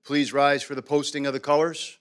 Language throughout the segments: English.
Please rise for the posting of the colors.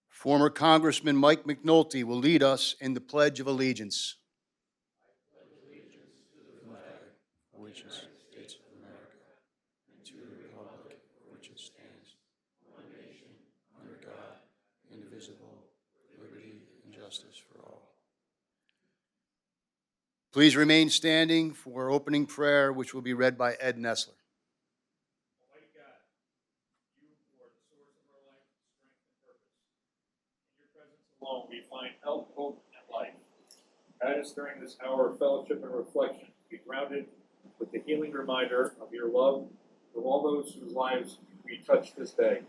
Former Congressman Mike McNulty will lead us in the Pledge of Allegiance. Which is States of America, and to the republic for which it stands, one nation, under God, indivisible, with liberty and justice for all. Please remain standing for opening prayer, which will be read by Ed Nessler. Almighty God, you who are the source of our life, strength, and purpose. In your presence alone we find health, hope, and life. Guide us during this hour of fellowship and reflection to be grounded with the healing reminder of your love for all those whose lives we touch this day.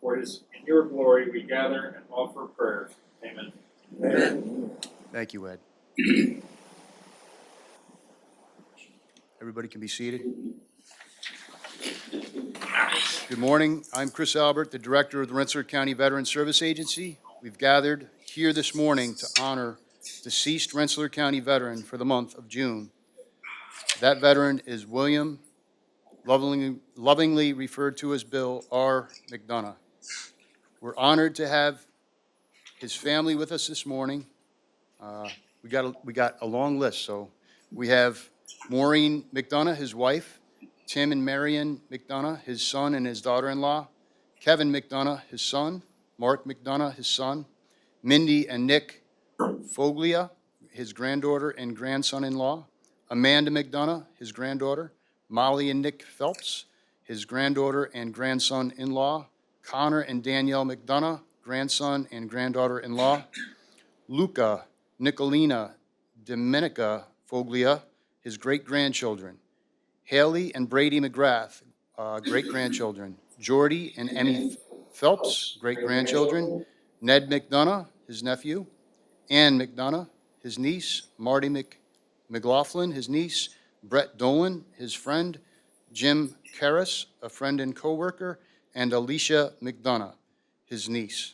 For it is in your glory we gather and offer prayers. Amen. Amen. Thank you, Ed. Everybody can be seated. Good morning. I'm Chris Albert, the Director of the Rensselaer County Veterans Service Agency. We've gathered here this morning to honor deceased Rensselaer County veteran for the month of June. That veteran is William, lovingly referred to as Bill R. McDonough. We're honored to have his family with us this morning. We got a long list, so we have Maureen McDonough, his wife, Tim and Marion McDonough, his son and his daughter-in-law, Kevin McDonough, his son, Mark McDonough, his son, Mindy and Nick Foglia, his granddaughter and grandson-in-law, Amanda McDonough, his granddaughter, Molly and Nick Phelps, his granddaughter and grandson-in-law, Connor and Danielle McDonough, grandson and granddaughter-in-law, Luca, Nicolina, Dominica Foglia, his great-grandchildren, Haley and Brady McGrath, great-grandchildren, Jordy and Emmy Phelps, great-grandchildren, Ned McDonough, his nephew, Ann McDonough, his niece, Marty McLaughlin, his niece, Brett Dolan, his friend, Jim Karras, a friend and co-worker, and Alicia McDonough, his niece.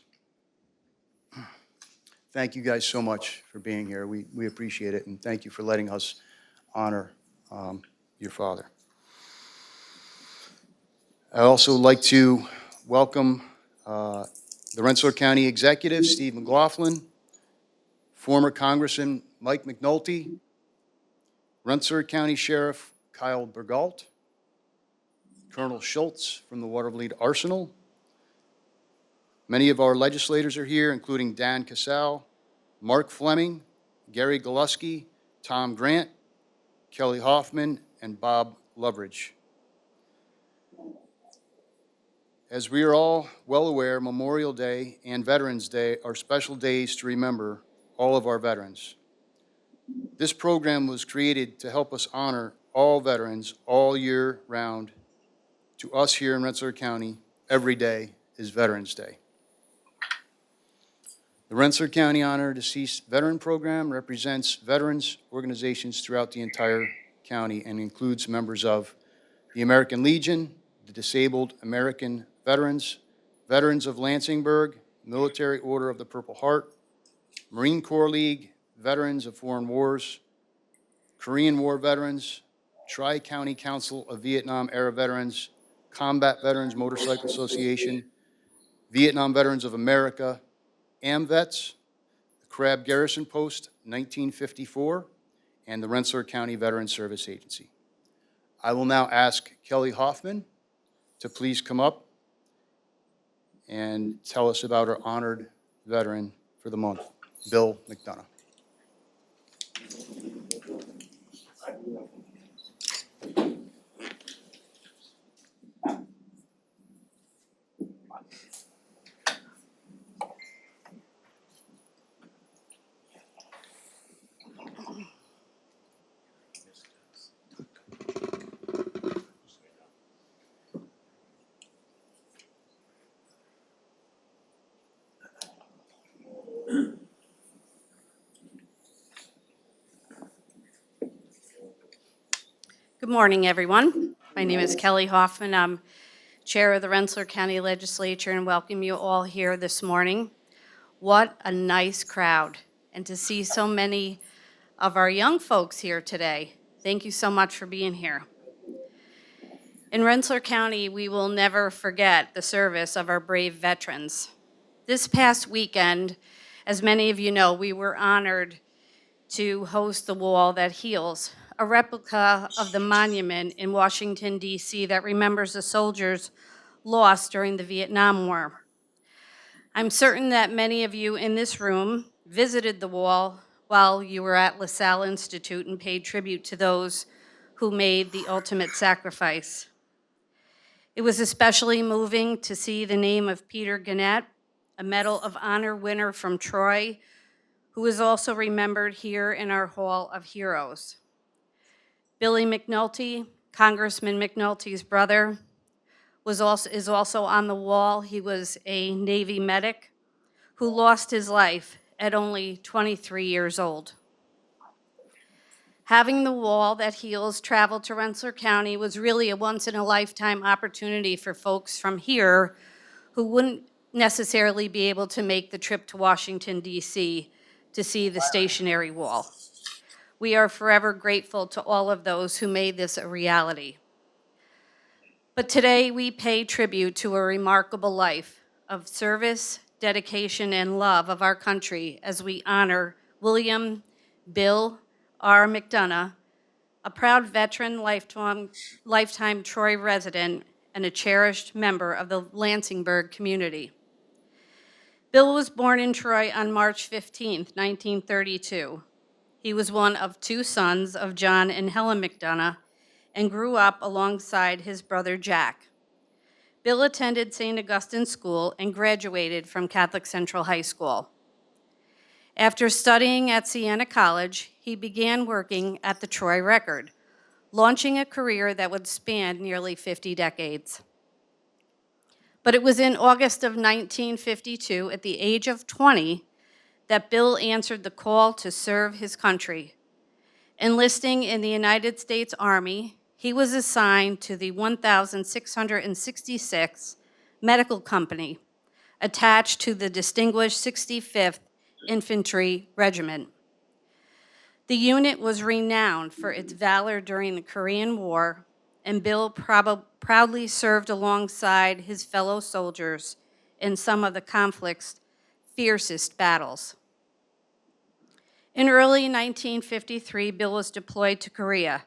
Thank you guys so much for being here. We appreciate it, and thank you for letting us honor your father. I'd also like to welcome the Rensselaer County Executive, Steve McLaughlin, former Congressman Mike McNulty, Rensselaer County Sheriff Kyle Bergalt, Colonel Schultz from the Watervliet Arsenal. Many of our legislators are here, including Dan Casal, Mark Fleming, Gary Goluski, Tom Grant, Kelly Hoffman, and Bob Loveridge. As we are all well aware, Memorial Day and Veterans Day are special days to remember all of our veterans. This program was created to help us honor all veterans all year round. To us here in Rensselaer County, every day is Veterans Day. The Rensselaer County Honor Deceased Veteran Program represents veterans organizations throughout the entire county and includes members of the American Legion, the Disabled American Veterans, Veterans of Lansingburg, Military Order of the Purple Heart, Marine Corps League, Veterans of Foreign Wars, Korean War Veterans, Tri-County Council of Vietnam-Era Veterans, Combat Veterans Motorcycle Association, Vietnam Veterans of America, AMVETS, the Crab Garrison Post 1954, and the Rensselaer County Veterans Service Agency. I will now ask Kelly Hoffman to please come up and tell us about our honored veteran for the month, Bill McDonough. Good morning, everyone. My name is Kelly Hoffman. I'm Chair of the Rensselaer County Legislature and welcome you all here this morning. What a nice crowd, and to see so many of our young folks here today. Thank you so much for being here. In Rensselaer County, we will never forget the service of our brave veterans. This past weekend, as many of you know, we were honored to host the Wall That Heals, a replica of the monument in Washington, D.C. that remembers the soldiers lost during the Vietnam War. I'm certain that many of you in this room visited the wall while you were at LaSalle Institute and paid tribute to those who made the ultimate sacrifice. It was especially moving to see the name of Peter Gannett, a Medal of Honor winner from Troy, who is also remembered here in our Hall of Heroes. Billy McNulty, Congressman McNulty's brother, is also on the wall. He was a Navy medic who lost his life at only 23 years old. Having the Wall That Heals travel to Rensselaer County was really a once-in-a-lifetime opportunity for folks from here who wouldn't necessarily be able to make the trip to Washington, D.C. to see the stationary wall. We are forever grateful to all of those who made this a reality. But today we pay tribute to a remarkable life of service, dedication, and love of our country as we honor William Bill R. McDonough, a proud veteran, lifetime Troy resident, and a cherished member of the Lansingburg community. Bill was born in Troy on March 15, 1932. He was one of two sons of John and Helen McDonough and grew up alongside his brother Jack. Bill attended St. Augustine School and graduated from Catholic Central High School. After studying at Siena College, he began working at the Troy Record, launching a career that would span nearly 50 decades. But it was in August of 1952, at the age of 20, that Bill answered the call to serve his country. Enlisting in the United States Army, he was assigned to the 1666 Medical Company, attached to the distinguished 65th Infantry Regiment. The unit was renowned for its valor during the Korean War, and Bill proudly served alongside his fellow soldiers in some of the conflict's fiercest battles. In early 1953, Bill was deployed to Korea.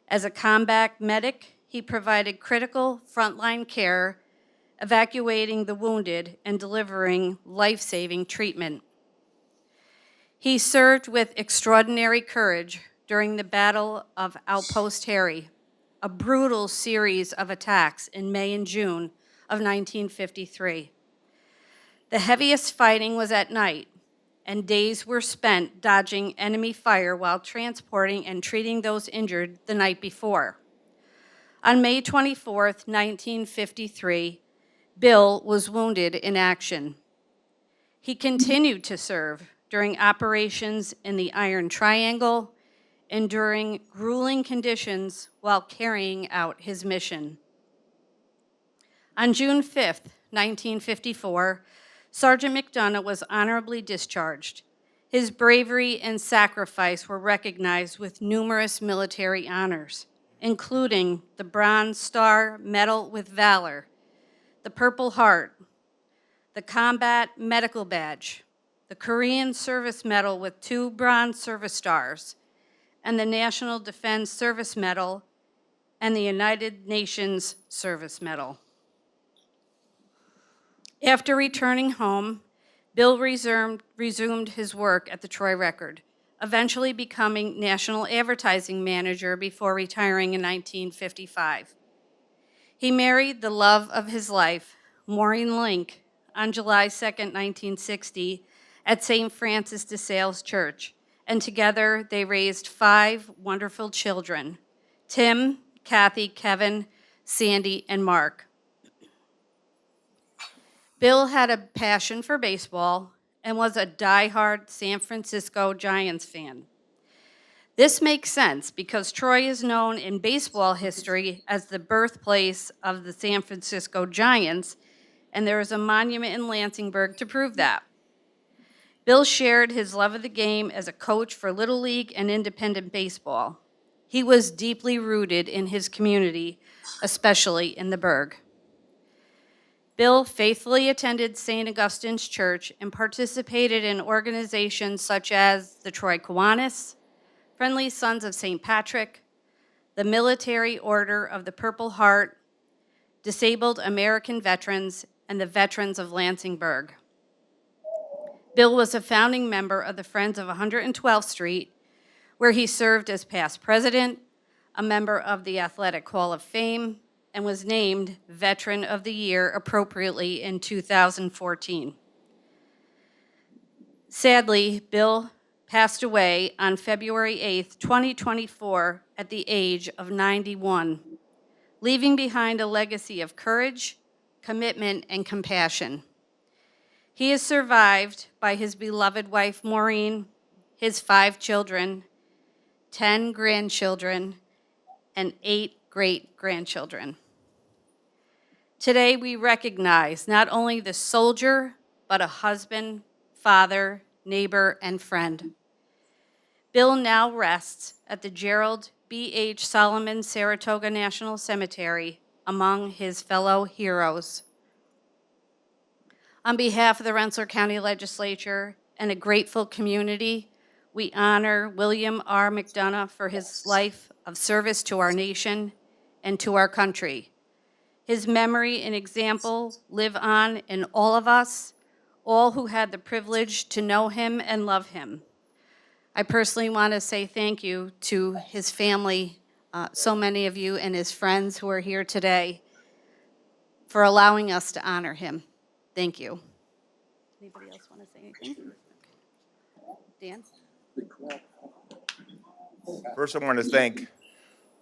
As a combat medic, he provided critical frontline care, evacuating the wounded and delivering life-saving treatment. He served with extraordinary courage during the Battle of Outpost Harry, a brutal series of attacks in May and June of 1953. The heaviest fighting was at night, and days were spent dodging enemy fire while transporting and treating those injured the night before. On May 24, 1953, Bill was wounded in action. He continued to serve during operations in the Iron Triangle, enduring grueling conditions while carrying out his mission. On June 5, 1954, Sergeant McDonough was honorably discharged. His bravery and sacrifice were recognized with numerous military honors, including the Bronze Star Medal with Valor, the Purple Heart, the Combat Medical Badge, the Korean Service Medal with 2 Bronze Service Stars, and the National Defense Service Medal and the United Nations Service Medal. After returning home, Bill resumed his work at the Troy Record, eventually becoming national advertising manager before retiring in 1955. He married the love of his life, Maureen Link, on July 2, 1960, at St. Francis de Sales Church, and together they raised 5 wonderful children, Tim, Kathy, Kevin, Sandy, and Mark. Bill had a passion for baseball and was a diehard San Francisco Giants fan. This makes sense because Troy is known in baseball history as the birthplace of the San Francisco Giants, and there is a monument in Lansingburg to prove that. Bill shared his love of the game as a coach for Little League and independent baseball. He was deeply rooted in his community, especially in the Burg. Bill faithfully attended St. Augustine's Church and participated in organizations such as the Troy Kiwanis, Friendly Sons of St. Patrick, the Military Order of the Purple Heart, Disabled American Veterans, and the Veterans of Lansingburg. Bill was a founding member of the Friends of 112th Street, where he served as past president, a member of the Athletic Hall of Fame, and was named Veteran of the Year appropriately in 2014. Sadly, Bill passed away on February 8th, 2024, at the age of 91, leaving behind a legacy of courage, commitment, and compassion. He is survived by his beloved wife, Maureen, his 5 children, 10 grandchildren, and 8 great-grandchildren. Today, we recognize not only the soldier, but a husband, father, neighbor, and friend. Bill now rests at the Gerald B.H. Solomon Saratoga National Cemetery among his fellow heroes. On behalf of the Rensselaer County Legislature and a grateful community, we honor William R. McDonough for his life of service to our nation and to our country. His memory and example live on in all of us, all who had the privilege to know him and love him. I personally want to say thank you to his family, so many of you, and his friends who are here today, for allowing us to honor him. Thank you. Anybody else want to say anything? Dan? First, I want to thank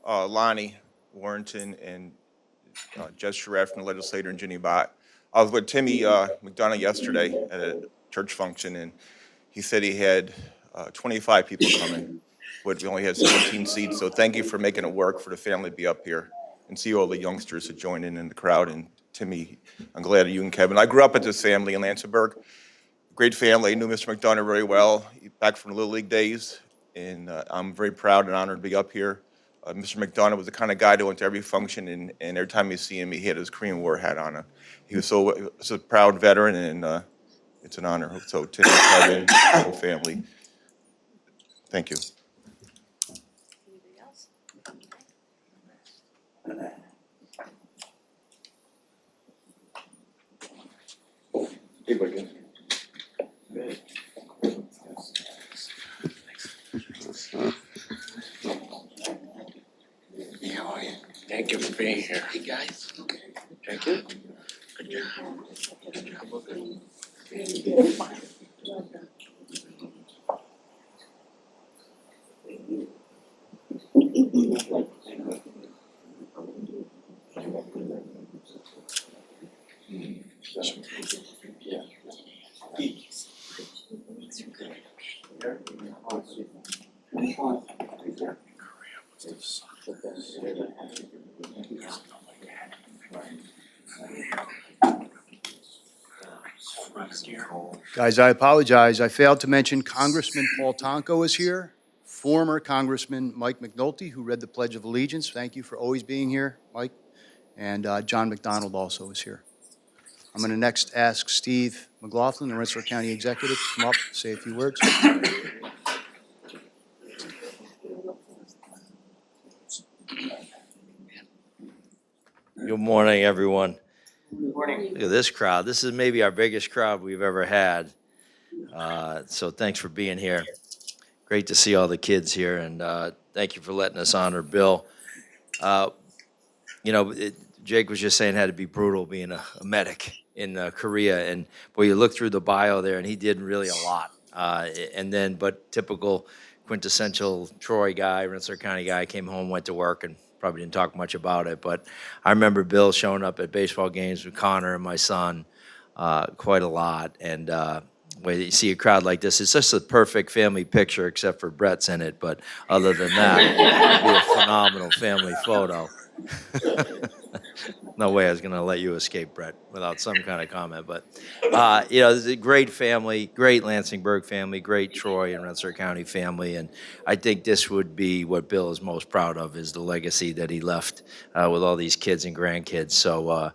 Lonnie Warrington and Jess Sharef from the legislator and Ginny Bott. I was with Timmy McDonough yesterday at a church function, and he said he had 25 people coming, but we only had 17 seats. So thank you for making it work for the family to be up here and see all the youngsters that join in the crowd. And Timmy, I'm glad you and Kevin. I grew up with this family in Lansingburg. Great family. I knew Mr. McDonough very well, back from the Little League days, and I'm very proud and honored to be up here. Mr. McDonough was the kind of guy that went to every function, and every time you see him, he had his Korean War hat on. He was so a proud veteran, and it's an honor. So Tim, Kevin, the whole family, thank you. Anybody else? Thank you for being here. Hey, guys. Thank you. Good job. Good job. Well, good. Guys, I apologize. I failed to mention Congressman Paul Tonko is here, former Congressman Mike McNulty, who read the Pledge of Allegiance. Thank you for always being here, Mike. And John McDonald also is here. I'm going to next ask Steve McLaughlin, the Rensselaer County Executive, to come up and say a few words. Good morning, everyone. Good morning. Look at this crowd. This is maybe our biggest crowd we've ever had. So thanks for being here. Great to see all the kids here, and thank you for letting us honor Bill. Jake was just saying it had to be brutal being a medic in Korea, and boy, you look through the bio there, and he did really a lot. But typical quintessential Troy guy, Rensselaer County guy, came home, went to work, and probably didn't talk much about it. But I remember Bill showing up at baseball games with Connor and my son quite a lot, and way that you see a crowd like this. It's just a perfect family picture, except for Brett's in it. But other than that, it'd be a phenomenal family photo. No way I was going to let you escape, Brett, without some kind of comment. But, this is a great family, great Lansingburg family, great Troy and Rensselaer County family. And I think this would be what Bill is most proud of, is the legacy that he left with all these kids and grandkids. So,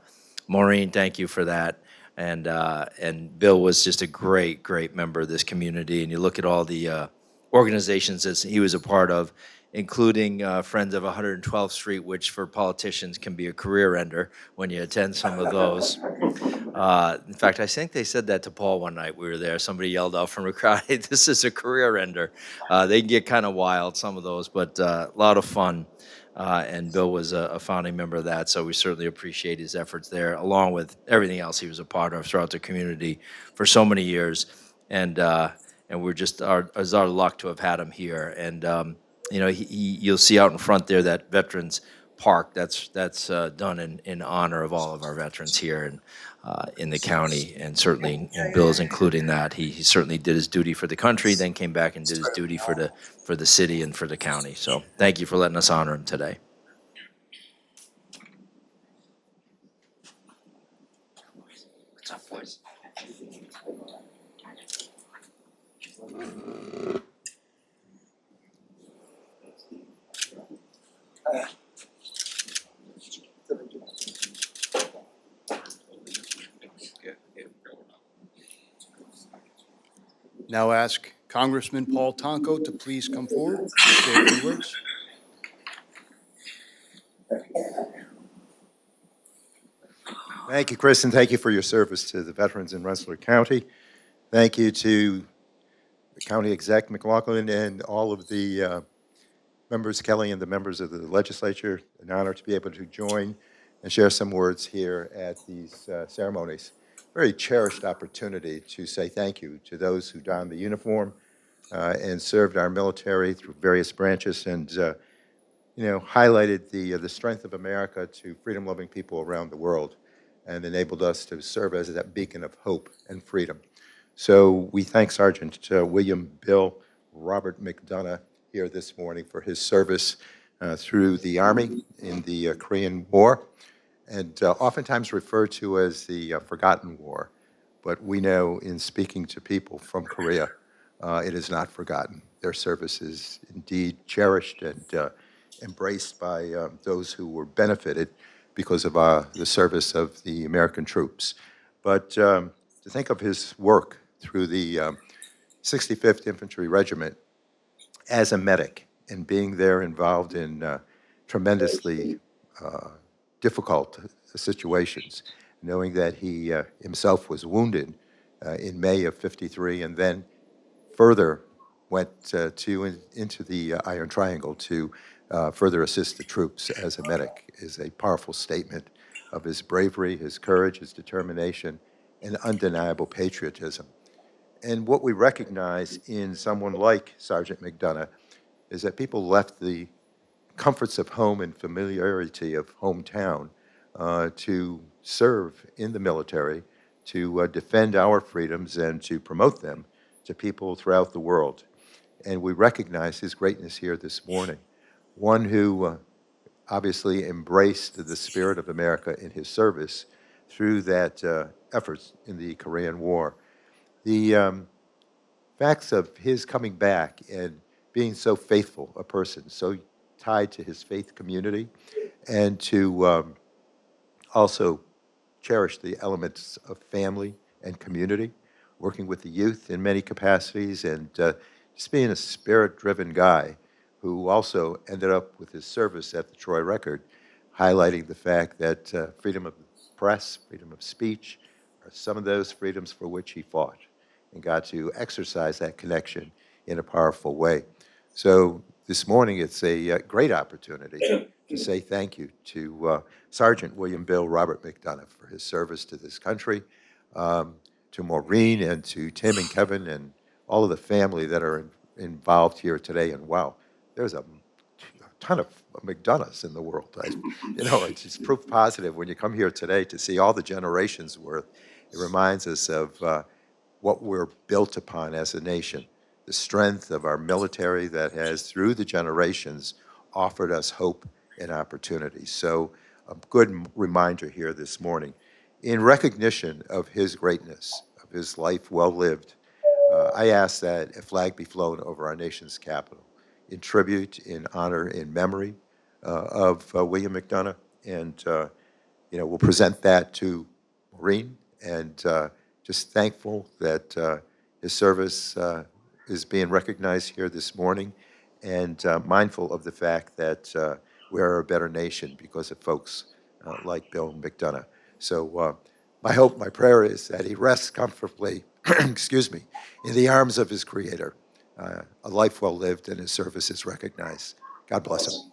Maureen, thank you for that. And Bill was just a great, great member of this community. And you look at all the organizations that he was a part of, including Friends of 112th Street, which for politicians can be a career ender when you attend some of those. In fact, I think they said that to Paul one night we were there. Somebody yelled out from a crowd, "Hey, this is a career ender." They can get kind of wild, some of those, but a lot of fun. And Bill was a founding member of that, so we certainly appreciate his efforts there, along with everything else he was a part of throughout the community for so many years. And we're just, it's our luck to have had him here. And you'll see out in front there that Veterans Park. That's done in honor of all of our veterans here in the county, and certainly Bill's including that. He certainly did his duty for the country, then came back and did his duty for the city and for the county. So thank you for letting us honor him today. What's up, boys? Now ask Congressman Paul Tonko to please come forward and say a few words. Thank you, Chris, and thank you for your service to the veterans in Rensselaer County. Thank you to the county exec, McLaughlin, and all of the members, Kelly, and the members of the legislature. An honor to be able to join and share some words here at these ceremonies. Very cherished opportunity to say thank you to those who donned the uniform and served our military through various branches, and highlighted the strength of America to freedom-loving people around the world, and enabled us to serve as that beacon of hope and freedom. So we thank Sergeant William Bill Robert McDonough here this morning for his service through the Army in the Korean War, and oftentimes referred to as the Forgotten War. But we know in speaking to people from Korea, it is not forgotten. Their service is indeed cherished and embraced by those who were benefited because of the service of the American troops. But to think of his work through the 65th Infantry Regiment as a medic and being there involved in tremendously difficult situations, knowing that he himself was wounded in May of '53, and then further went into the Iron Triangle to further assist the troops as a medic, is a powerful statement of his bravery, his courage, his determination, and undeniable patriotism. And what we recognize in someone like Sergeant McDonough is that people left the comforts of home and familiarity of hometown to serve in the military, to defend our freedoms and to promote them to people throughout the world. And we recognize his greatness here this morning. One who obviously embraced the spirit of America in his service through that efforts in the Korean War. The facts of his coming back and being so faithful a person, so tied to his faith community, and to also cherish the elements of family and community, working with the youth in many capacities, and just being a spirit-driven guy who also ended up with his service at the Troy Record, highlighting the fact that freedom of press, freedom of speech, are some of those freedoms for which he fought and got to exercise that connection in a powerful way. So this morning, it's a great opportunity to say thank you to Sergeant William Bill Robert McDonough for his service to this country, to Maureen and to Tim and Kevin and all of the family that are involved here today. And wow, there's a ton of McDonoughs in the world. It's just proof positive when you come here today to see all the generations worth. It reminds us of what we're built upon as a nation, the strength of our military that has, through the generations, offered us hope and opportunity. So a good reminder here this morning. In recognition of his greatness, of his life well lived, I ask that a flag be flown over our nation's capital in tribute, in honor, in memory of William McDonough. And, we'll present that to Maureen, and just thankful that his service is being recognized here this morning, and mindful of the fact that we are a better nation because of folks like Bill McDonough. So my hope, my prayer is that he rests comfortably, excuse me, in the arms of his Creator. A life well lived and his service is recognized. God bless him.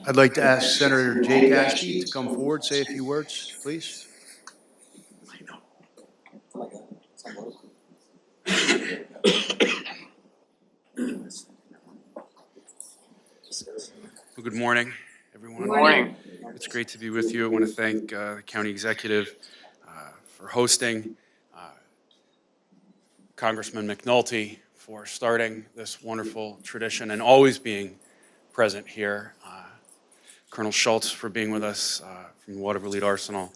I'd like to ask Senator Jake Ashby to come forward, say a few words, please. Well, good morning, everyone. Good morning. It's great to be with you. I want to thank the county executive for hosting, Congressman McNulty for starting this wonderful tradition and always being present here, Colonel Schultz for being with us from the Waterville Lead Arsenal,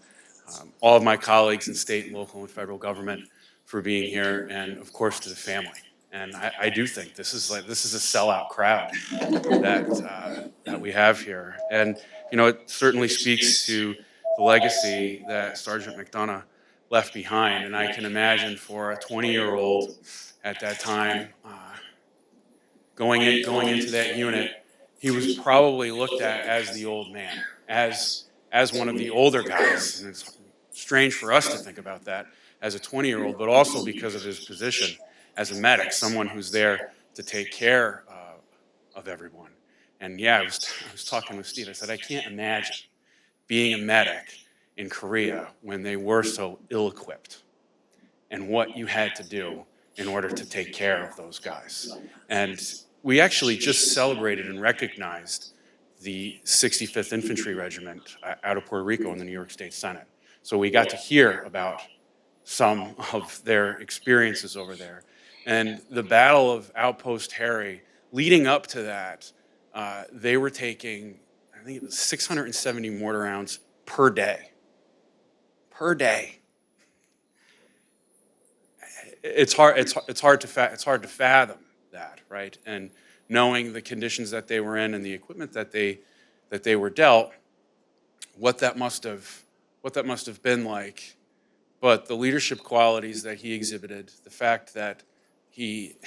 all of my colleagues in state, local, and federal government for being here, and of course to the family. And I do think this is a sellout crowd that we have here. And, it certainly speaks to the legacy that Sergeant McDonough left behind. And I can imagine for a 20-year-old at that time going into that unit, he was probably looked at as the old man, as one of the older guys. And it's strange for us to think about that as a 20-year-old, but also because of his position as a medic, someone who's there to take care of everyone. And yeah, I was talking with Steve. I said, I can't imagine being a medic in Korea when they were so ill-equipped and what you had to do in order to take care of those guys. And we actually just celebrated and recognized the 65th Infantry Regiment out of Puerto Rico in the New York State Senate. So we got to hear about some of their experiences over there. And the Battle of Outpost Harry, leading up to that, they were taking, I think it was 670 mortar rounds per day. Per day. It's hard to fathom that, right? And knowing the conditions that they were in and the equipment that they were dealt, what that must have been like. But the leadership qualities that he exhibited, the fact that he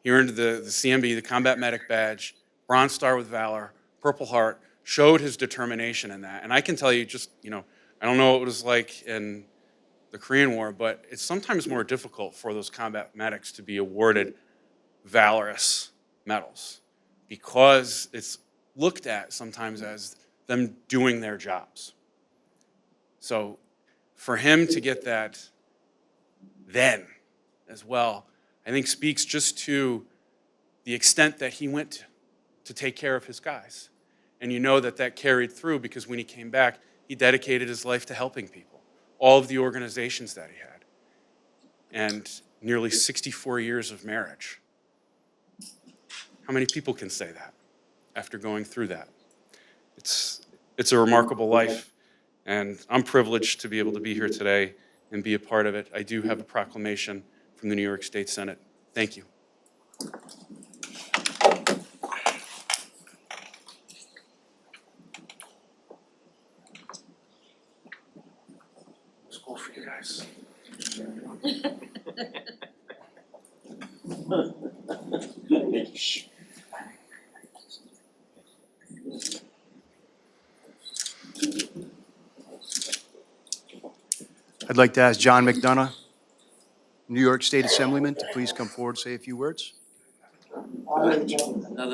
earned the CMB, the Combat Medic Badge, Bronze Star with Valor, Purple Heart, showed his determination in that. And I can tell you just, I don't know what it was like in the Korean War, but it's sometimes more difficult for those combat medics to be awarded valorous medals because it's looked at sometimes as them doing their jobs. So for him to get that then as well, I think speaks just to the extent that he went to take care of his guys. And that carried through because when he came back, he dedicated his life to helping people, all of the organizations that he had, and nearly 64 years of marriage. How many people can say that after going through that? It's a remarkable life. And I'm privileged to be able to be here today and be a part of it. I do have a proclamation from the New York State Senate. Thank you. I'd like to ask John McDonough, New York State Assemblyman, to please come forward and say a few words. Another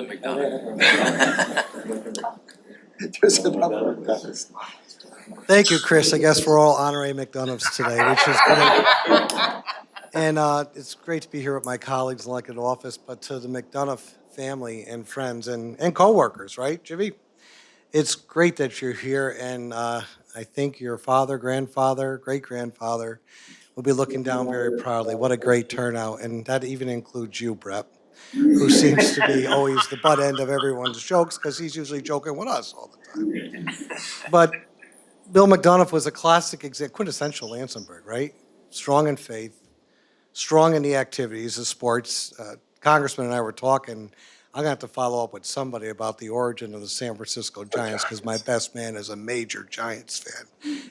McDonough. Thank you, Chris. I guess we're all honorary McDonoughs today, which is great. And it's great to be here with my colleagues in elected office, but to the McDonough family and friends and coworkers, right, Jimmy? It's great that you're here, and I think your father, grandfather, great-grandfather will be looking down very proudly. What a great turnout, and that even includes you, Brett, who seems to be always the butt end of everyone's jokes because he's usually joking with us all the time. But Bill McDonough was a classic, quintessential Lansingburg, right? Strong in faith, strong in the activities of sports. Congressman and I were talking. I'm going to have to follow up with somebody about the origin of the San Francisco Giants because my best man is a major Giants fan.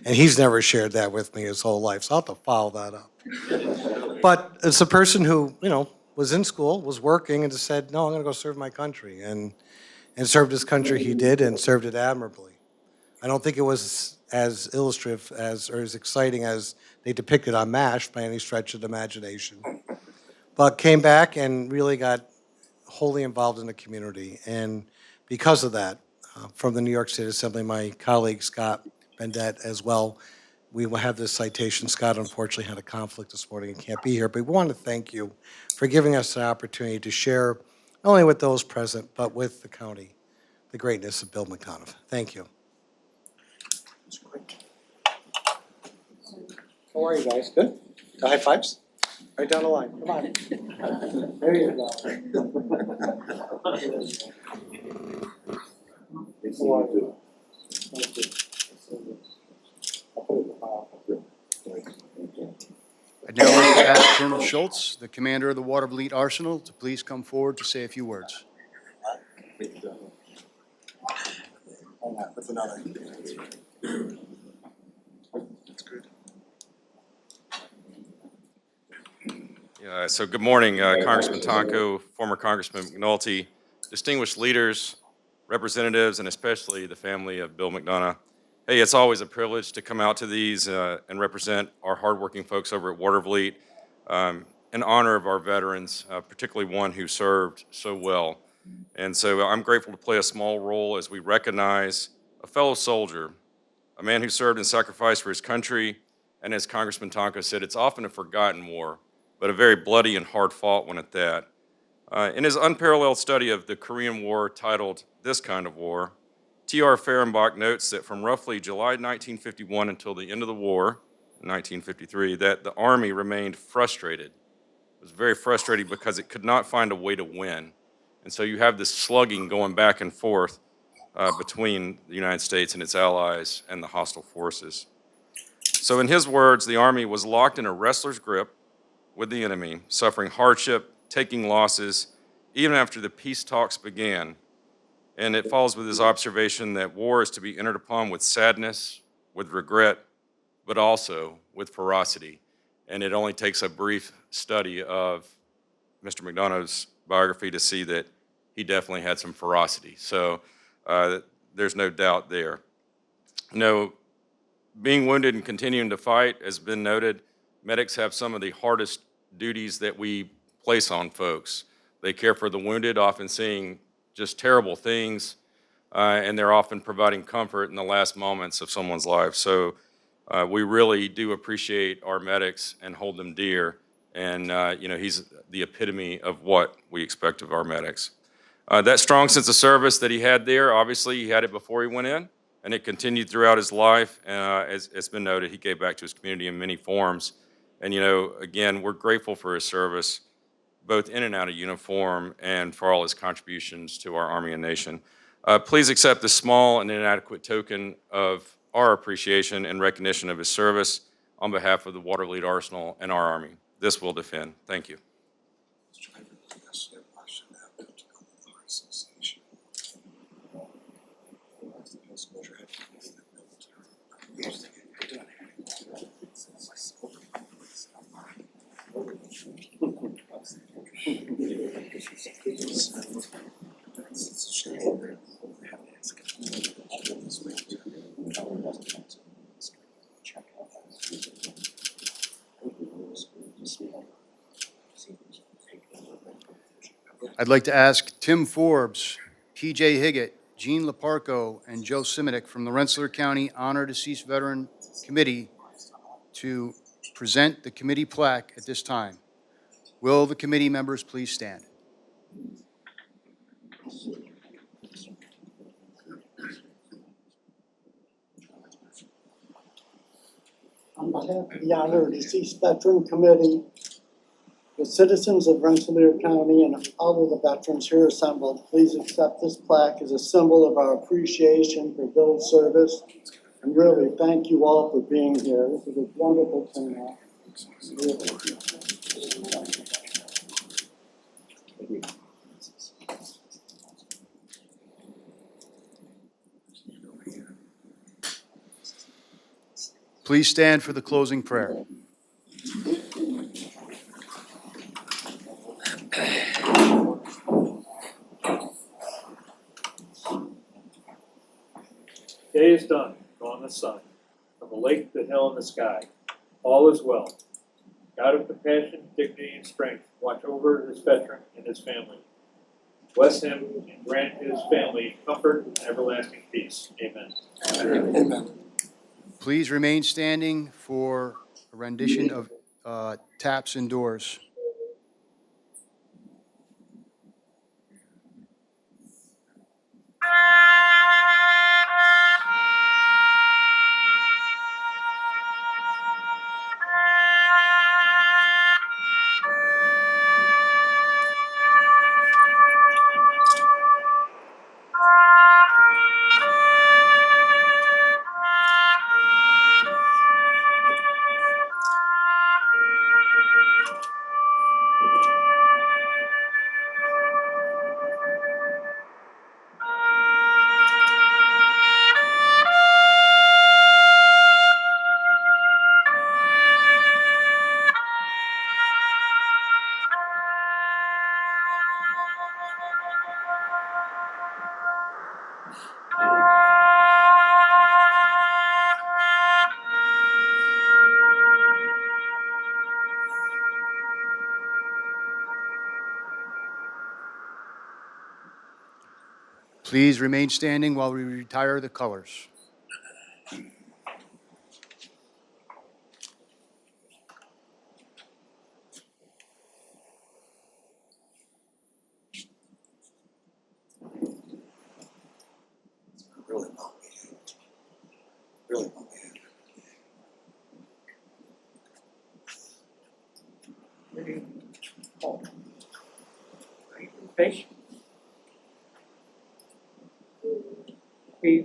And he's never shared that with me his whole life, so I'll have to follow that up. But it's a person who, was in school, was working, and just said, no, I'm going to go serve my country. And served his country he did, and served it admirably. I don't think it was as illustrative or as exciting as they depicted on MASH by any stretch of the imagination. But came back and really got wholly involved in the community. And because of that, from the New York State Assembly, my colleague Scott Bendette as well, we will have this citation. Scott unfortunately had a conflict this morning and can't be here, but we want to thank you for giving us the opportunity to share not only with those present, but with the county, the greatness of Bill McDonough. Thank you. How are you guys? Good? High fives? Right down the line. Come on. There you go. I'd now like to ask Colonel Schultz, the commander of the Watervliet Arsenal, to please come forward to say a few words. That's another. That's good. So good morning, Congressman Tonko, former Congressman McNulty, distinguished leaders, representatives, and especially the family of Bill McDonough. Hey, it's always a privilege to come out to these and represent our hardworking folks over at Watervliet in honor of our veterans, particularly one who served so well. And so I'm grateful to play a small role as we recognize a fellow soldier, a man who served and sacrificed for his country, and as Congressman Tonko said, it's often a forgotten war, but a very bloody and hard-fought one at that. In his unparalleled study of the Korean War titled This Kind of War, T.R. Fehrenbach notes that from roughly July 1951 until the end of the war, in 1953, that the Army remained frustrated. It was very frustrating because it could not find a way to win. And so you have this slugging going back and forth between the United States and its allies and the hostile forces. So in his words, the Army was locked in a wrestler's grip with the enemy, suffering hardship, taking losses, even after the peace talks began. And it follows with his observation that war is to be entered upon with sadness, with regret, but also with ferocity. And it only takes a brief study of Mr. McDonough's biography to see that he definitely had some ferocity. So there's no doubt there. Being wounded and continuing to fight has been noted. Medics have some of the hardest duties that we place on folks. They care for the wounded, often seeing just terrible things, and they're often providing comfort in the last moments of someone's life. So we really do appreciate our medics and hold them dear. And he's the epitome of what we expect of our medics. That strong sense of service that he had there, obviously he had it before he went in, and it continued throughout his life. As it's been noted, he gave back to his community in many forms. And again, we're grateful for his service, both in and out of uniform, and for all his contributions to our Army and nation. Please accept this small and inadequate token of our appreciation and recognition of his service on behalf of the Watervliet Arsenal and our Army. This will defend. Thank you. I'd like to ask Tim Forbes, P.J. Higgett, Gene Leparco, and Joe Simitic from the Rensselaer County Honor Deceased Veteran Committee to present the committee plaque at this time. Will the committee members please stand? On behalf of the Honor Deceased Veteran Committee, the citizens of Rensselaer County and all of the veterans here assembled, please accept this plaque as a symbol of our appreciation for Bill's service. And really, thank you all for being here. This is a wonderful turnout. Please stand for the closing prayer. Day is done, gone the sun, from the lake, the hill, and the sky. All is well. God of compassion, dignity, and strength, watch over this veteran and his family. Bless him and grant his family comfort and everlasting peace. Amen. Amen. Please remain standing for a rendition of Taps Indoors. Please remain standing while we retire the colors. Really well. Really well. Patient. Peace.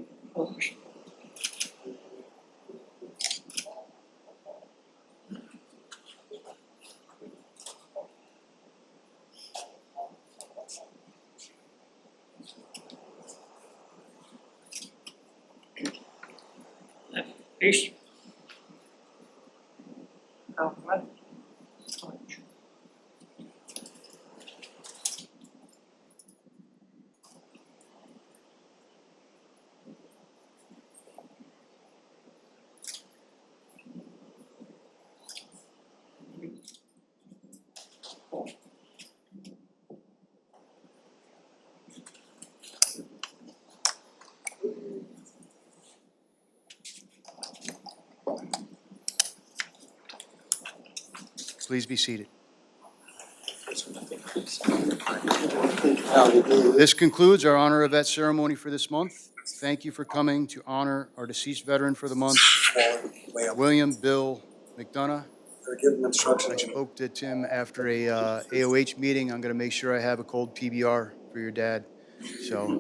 Please be seated. This concludes our Honor of Vet ceremony for this month. Thank you for coming to honor our deceased veteran for the month, William Bill McDonough. I spoke to Tim after a AOH meeting. I'm going to make sure I have a cold PBR for your dad. So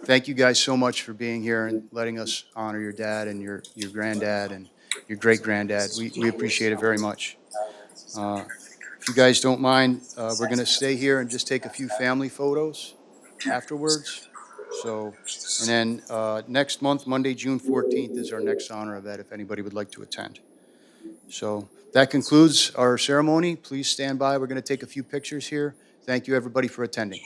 thank you guys so much for being here and letting us honor your dad and your granddad and your great-granddad. We appreciate it very much. If you guys don't mind, we're going to stay here and just take a few family photos afterwards. So, and then next month, Monday, June 14th, is our next honor event if anybody would like to attend. So that concludes our ceremony. Please stand by. We're going to take a few pictures here. Thank you, everybody, for attending.